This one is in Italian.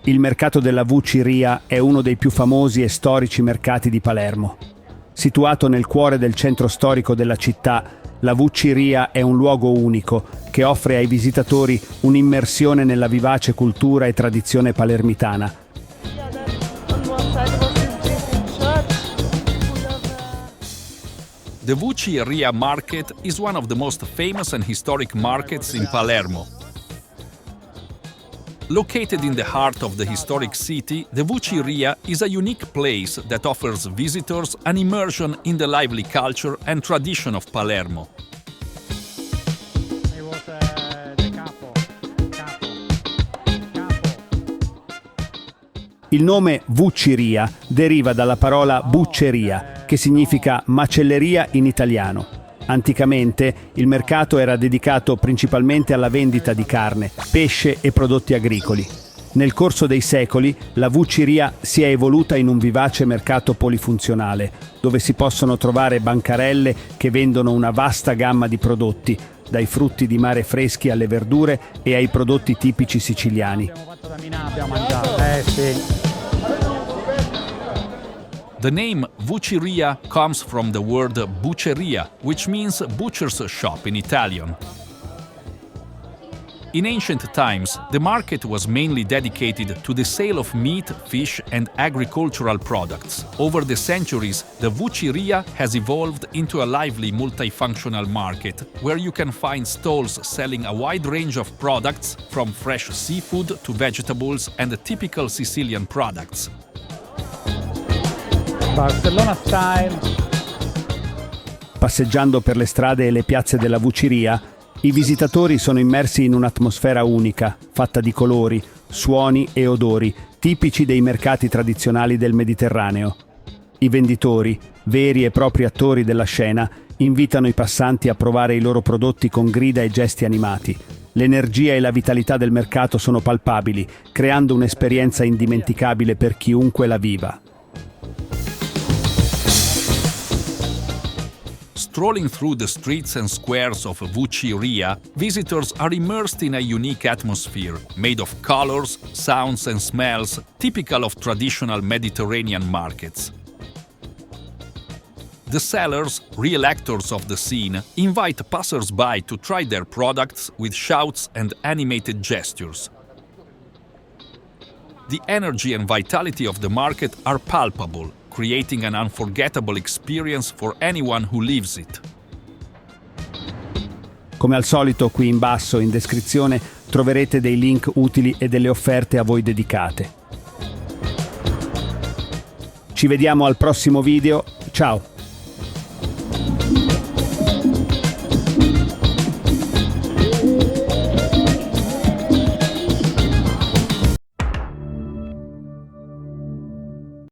Il mercato della Vucciria è uno dei più famosi e storici mercati di Palermo. Situato nel cuore del centro storico della città, la Vucciria è un luogo unico che offre ai visitatori un'immersione nella vivace cultura e tradizione palermitana. The Vucciria market is one of the most famous and historic markets in Palermo. Located in the heart of the historic city, the Vucciria is a unique place that offers visitors an immersion in the lively culture and tradition of Palermo. Il nome Vucciria deriva dalla parola bucceria, che significa macelleria in italiano. Anticamente il mercato era dedicato principalmente alla vendita di carne, pesce e prodotti agricoli. Nel corso dei secoli la Vucciria si è evoluta in un vivace mercato polifunzionale, dove si possono trovare bancarelle che vendono una vasta gamma di prodotti, dai frutti di mare freschi alle verdure e ai prodotti tipici siciliani. The name Vucciria comes from the word bucceria, which means butcher's shop in Italian. In ancient times, the market was mainly dedicated to the sale of meat, fish, and agricultural products. Over the centuries, the Vucciria has evolved into a lively multifunctional market, where you can find stalls selling a wide range of products, from fresh seafood to vegetables and typical Sicilian products. Barcellona style. Passeggiando per le strade e le piazze della Vucciria, i visitatori sono immersi in un'atmosfera unica, fatta di colori, suoni e odori, tipici dei mercati tradizionali del Mediterraneo. I venditori, veri e propri attori della scena, invitano i passanti a provare i loro prodotti con grida e gesti animati. L'energia e la vitalità del mercato sono palpabili, creando un'esperienza indimenticabile per chiunque la viva. Strolling through the streets and squares of Vucciria, visitors are immersed in a unique atmosphere, made of colors, sounds and smells, typical of traditional Mediterranean markets. The sellers, real actors of the scene, invite passers-by to try their products with shouts and animated gestures. The energy and vitality of the market are palpable, creating an unforgettable experience for anyone who lives it. Come al solito, qui in basso in descrizione troverete dei link utili e delle offerte a voi dedicate. Ci vediamo al prossimo video, ciao!